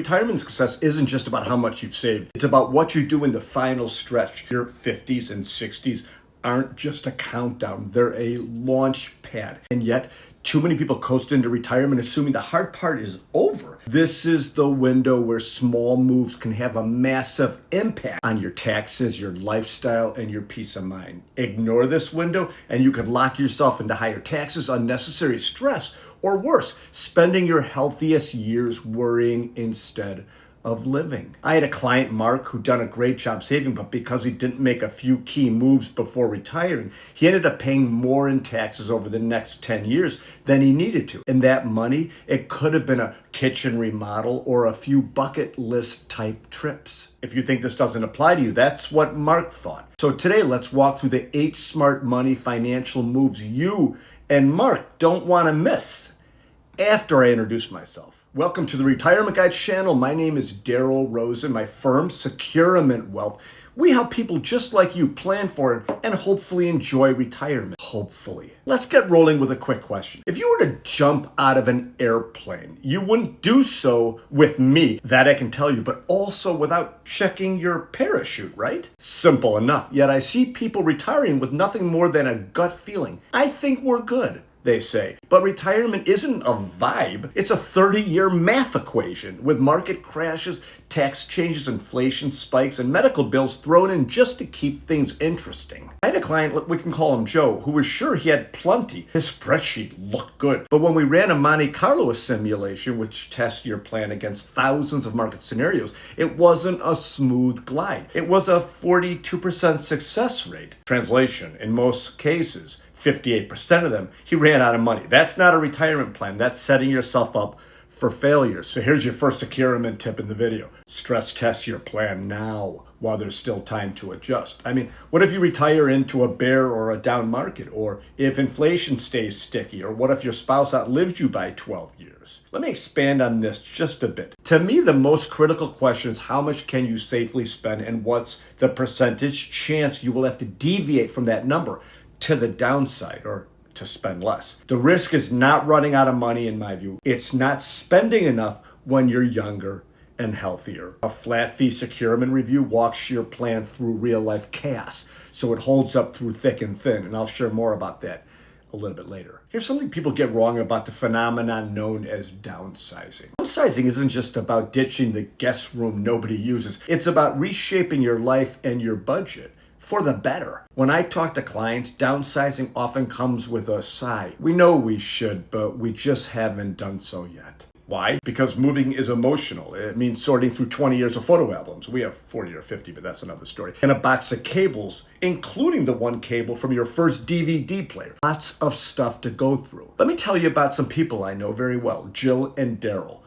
Retirement success isn't just about how much you've saved. It's about what you do in the final stretch. Your 50s and 60s aren't just a countdown. They're a launch pad. And yet, too many people coast into retirement assuming the hard part is over. This is the window where small moves can have a massive impact on your taxes, your lifestyle, and your peace of mind. Ignore this window and you could lock yourself into higher taxes, unnecessary stress, or worse, spending your healthiest years worrying instead of living. I had a client, Mark, who'd done a great job saving, but because he didn't make a few key moves before retiring, he ended up paying more in taxes over the next 10 years than he needed to. And that money, it could have been a kitchen remodel or a few bucket list type trips. If you think this doesn't apply to you, that's what Mark thought. So today, let's walk through the 8 smart money financial moves you and Mark don't want to miss after I introduce myself. Welcome to the Retirement Guide channel. My name is Daryl Rosen. My firm, SECURiMENT Wealth. We help people just like you plan for it and hopefully enjoy retirement. Hopefully. Let's get rolling with a quick question. If you were to jump out of an airplane, you wouldn't do so with me, that I can tell you, but also without checking your parachute, right? Simple enough. Yet I see people retiring with nothing more than a gut feeling. I think we're good, they say. But retirement isn't a vibe. It's a 30-year math equation with market crashes, tax changes, inflation spikes, and medical bills thrown in just to keep things interesting. I had a client, we can call him Joe, who was sure he had plenty. His spreadsheet looked good. But when we ran a Monte Carlo simulation, which tests your plan against thousands of market scenarios, it wasn't a smooth glide. It was a 42% success rate. Translation, in most cases, 58% of them, he ran out of money. That's not a retirement plan. That's setting yourself up for failure. So here's your first SECURiMENT tip in the video. Stress test your plan now while there's still time to adjust. I mean, what if you retire into a bear or a down market? Or if inflation stays sticky? Or what if your spouse outlived you by 12 years? Let me expand on this just a bit. To me, the most critical question is how much can you safely spend and what's the percentage chance you will have to deviate from that number to the downside or to spend less. The risk is not running out of money, in my view. It's not spending enough when you're younger and healthier. A flat fee SECURiMENT review walks your plan through real life chaos, so it holds up through thick and thin, and I'll share more about that a little bit later. Here's something people get wrong about the phenomenon known as downsizing. Downsizing isn't just about ditching the guest room nobody uses. It's about reshaping your life and your budget for the better. When I talk to clients, downsizing often comes with a sigh. We know we should, but we just haven't done so yet. Why? Because moving is emotional. It means sorting through 20 years of photo albums. We have 40 or 50, but that's another story. And a box of cables, including the one cable from your first DVD player. Lots of stuff to go through. Let me tell you about some people I know very well, Jill and Daryl.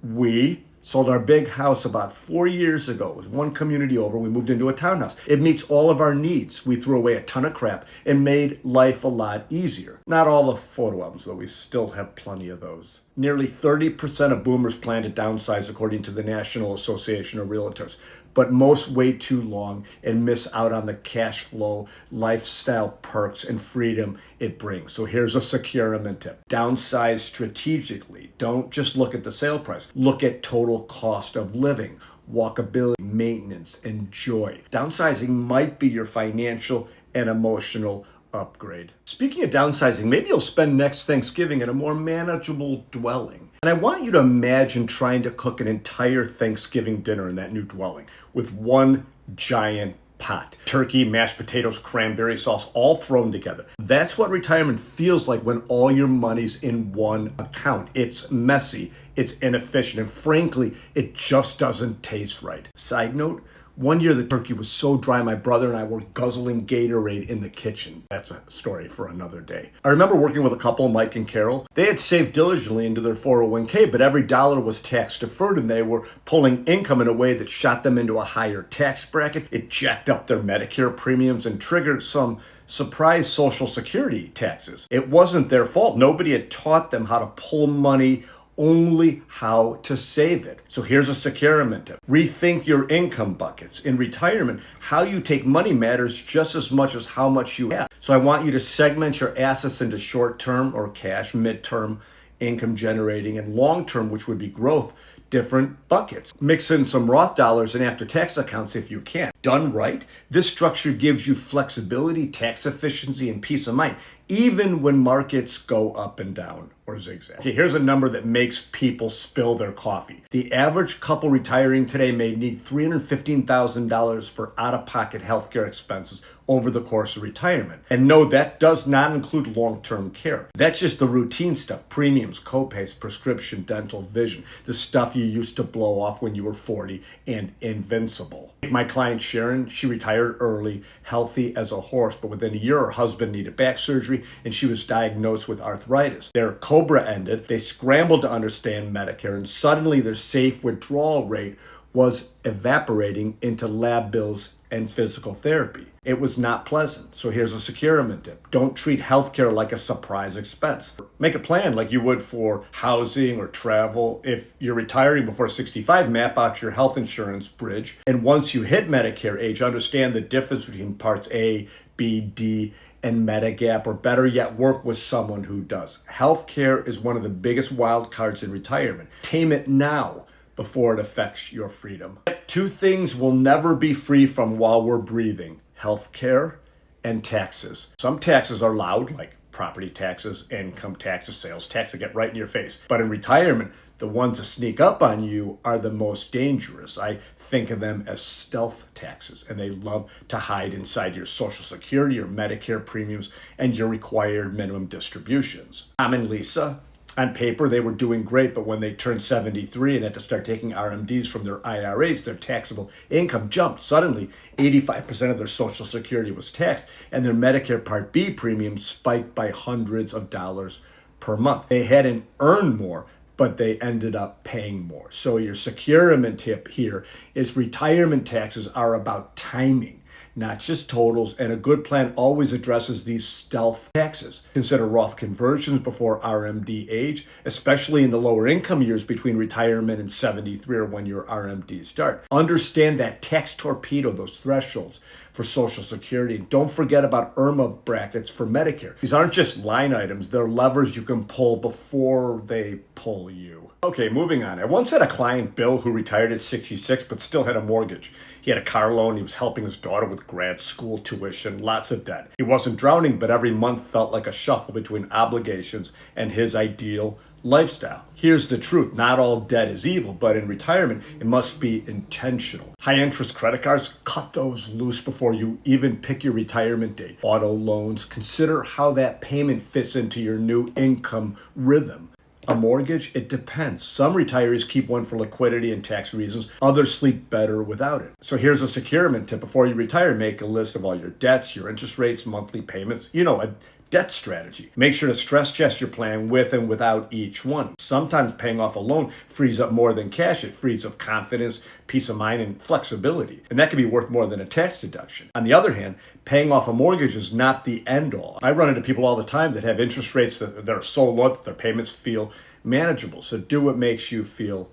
We sold our big house about 4 years ago. It was one community over. We moved into a townhouse. It meets all of our needs. We threw away a ton of crap and made life a lot easier. Not all the photo albums, though. We still have plenty of those. Nearly 30% of boomers plan to downsize, according to the National Association of Realtors. But most wait too long and miss out on the cash flow, lifestyle perks, and freedom it brings. So here's a SECURiMENT tip. Downsize strategically. Don't just look at the sale price. Look at total cost of living, walkability, maintenance, and joy. Downsizing might be your financial and emotional upgrade. Speaking of downsizing, maybe you'll spend next Thanksgiving in a more manageable dwelling. And I want you to imagine trying to cook an entire Thanksgiving dinner in that new dwelling with one giant pot. Turkey, mashed potatoes, cranberry sauce, all thrown together. That's what retirement feels like when all your money's in one account. It's messy, it's inefficient, and frankly, it just doesn't taste right. Side note, one year the turkey was so dry, my brother and I were guzzling Gatorade in the kitchen. That's a story for another day. I remember working with a couple, Mike and Carol. They had saved diligently into their 401k, but every dollar was tax deferred and they were pulling income in a way that shot them into a higher tax bracket. It jacked up their Medicare premiums and triggered some surprise Social Security taxes. It wasn't their fault. Nobody had taught them how to pull money, only how to save it. So here's a SECURiMENT tip. Rethink your income buckets. In retirement, how you take money matters just as much as how much you have. So I want you to segment your assets into short-term or cash, mid-term, income generating, and long-term, which would be growth, different buckets. Mix in some Roth dollars and after-tax accounts if you can. Done right, this structure gives you flexibility, tax efficiency, and peace of mind, even when markets go up and down or zigzag. Okay, here's a number that makes people spill their coffee. The average couple retiring today may need $315,000 for out-of-pocket healthcare expenses over the course of retirement. And no, that does not include long-term care. That's just the routine stuff: premiums, copays, prescription, dental, vision, the stuff you used to blow off when you were 40 and invincible. My client Sharon, she retired early, healthy as a horse, but within a year her husband needed back surgery and she was diagnosed with arthritis. Their COBRA ended, they scrambled to understand Medicare, and suddenly their safe withdrawal rate was evaporating into lab bills and physical therapy. It was not pleasant. So here's a SECURiMENT tip. Don't treat healthcare like a surprise expense. Make a plan like you would for housing or travel. If you're retiring before 65, map out your health insurance bridge. And once you hit Medicare age, understand the difference between parts A, B, D, and Medigap, or better yet, work with someone who does. Healthcare is one of the biggest wild cards in retirement. Tame it now before it affects your freedom. Two things we'll never be free from while we're breathing: healthcare and taxes. Some taxes are loud, like property taxes, income taxes, sales tax, that get right in your face. But in retirement, the ones that sneak up on you are the most dangerous. I think of them as stealth taxes, and they love to hide inside your Social Security or Medicare premiums and your required minimum distributions. Tom and Lisa, on paper, they were doing great, but when they turned 73 and had to start taking RMDs from their IRAs, their taxable income jumped. Suddenly, 85% of their Social Security was taxed, and their Medicare Part B premiums spiked by hundreds of dollars per month. They hadn't earned more, but they ended up paying more. So your SECURiMENT tip here is retirement taxes are about timing, not just totals, and a good plan always addresses these stealth taxes. Consider Roth conversions before RMD age, especially in the lower income years between retirement and 73 or when your RMDs start. Understand that tax torpedo, those thresholds for Social Security. Don't forget about IRMA brackets for Medicare. These aren't just line items, they're levers you can pull before they pull you. Okay, moving on. I once had a client, Bill, who retired at 66 but still had a mortgage. He had a car loan, he was helping his daughter with grad school tuition, lots of debt. He wasn't drowning, but every month felt like a shuffle between obligations and his ideal lifestyle. Here's the truth: not all debt is evil, but in retirement, it must be intentional. High interest credit cards, cut those loose before you even pick your retirement date. Auto loans, consider how that payment fits into your new income rhythm. A mortgage, it depends. Some retirees keep one for liquidity and tax reasons. Others sleep better without it. So here's a SECURiMENT tip. Before you retire, make a list of all your debts, your interest rates, monthly payments. A debt strategy. Make sure to stress test your plan with and without each one. Sometimes paying off a loan frees up more than cash. It frees up confidence, peace of mind, and flexibility. And that can be worth more than a tax deduction. On the other hand, paying off a mortgage is not the end all. I run into people all the time that have interest rates that are so low that their payments feel manageable. So do what makes you feel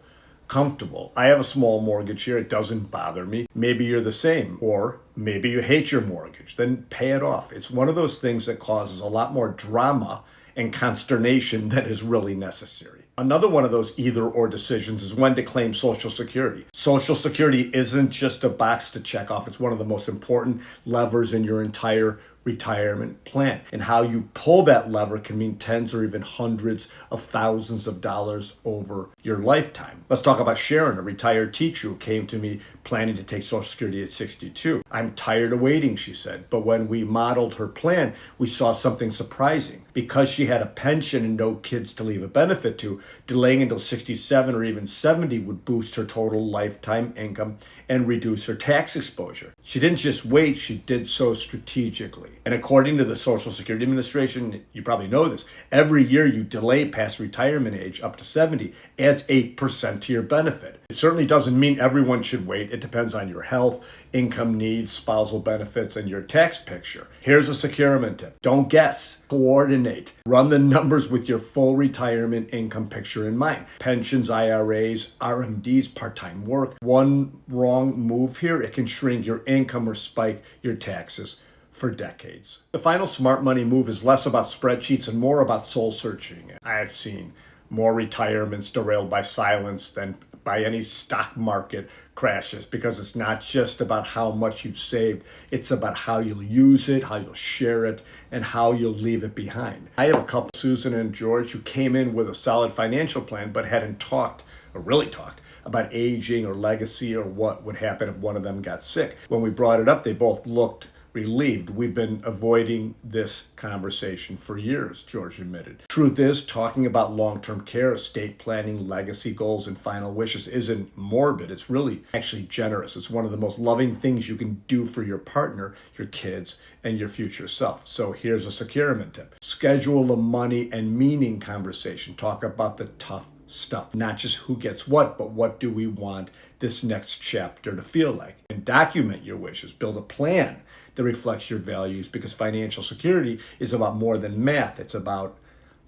comfortable. I have a small mortgage here. It doesn't bother me. Maybe you're the same, or maybe you hate your mortgage. Then pay it off. It's one of those things that causes a lot more drama and consternation than is really necessary. Another one of those either or decisions is when to claim Social Security. Social Security isn't just a box to check off. It's one of the most important levers in your entire retirement plan. And how you pull that lever can mean tens or even hundreds of thousands of dollars over your lifetime. Let's talk about Sharon, a retired teacher who came to me planning to take Social Security at 62. I'm tired of waiting, she said. But when we modeled her plan, we saw something surprising. Because she had a pension and no kids to leave a benefit to, delaying until 67 or even 70 would boost her total lifetime income and reduce her tax exposure. She didn't just wait, she did so strategically. And according to the Social Security Administration, you probably know this, every year you delay past retirement age up to 70 adds 8% to your benefit. It certainly doesn't mean everyone should wait. It depends on your health, income needs, spousal benefits, and your tax picture. Here's a SECURiMENT tip. Don't guess. Coordinate. Run the numbers with your full retirement income picture in mind. Pensions, IRAs, RMDs, part-time work. One wrong move here, it can shrink your income or spike your taxes for decades. The final smart money move is less about spreadsheets and more about soul searching. I've seen more retirements derailed by silence than by any stock market crashes, because it's not just about how much you've saved. It's about how you'll use it, how you'll share it, and how you'll leave it behind. I have a couple, Susan and George, who came in with a solid financial plan but hadn't talked or really talked about aging or legacy or what would happen if one of them got sick. When we brought it up, they both looked relieved. We've been avoiding this conversation for years, George admitted. Truth is, talking about long-term care, estate planning, legacy goals, and final wishes isn't morbid. It's really actually generous. It's one of the most loving things you can do for your partner, your kids, and your future self. So here's a SECURiMENT tip. Schedule a money and meaning conversation. Talk about the tough stuff, not just who gets what, but what do we want this next chapter to feel like. And document your wishes. Build a plan that reflects your values, because financial security is about more than math. It's about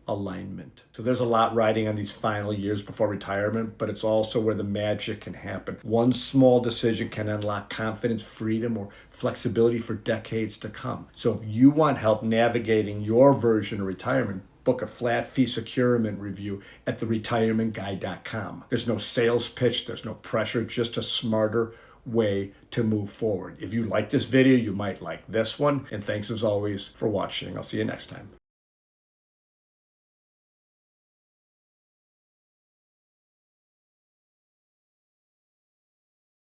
alignment. So there's a lot riding on these final years before retirement, but it's also where the magic can happen. One small decision can unlock confidence, freedom, or flexibility for decades to come. So if you want help navigating your version of retirement, book a flat fee SECURiMENT review at theretirementguy.com. There's no sales pitch, there's no pressure, just a smarter way to move forward. If you like this video, you might like this one. And thanks as always for watching. I'll see you next time.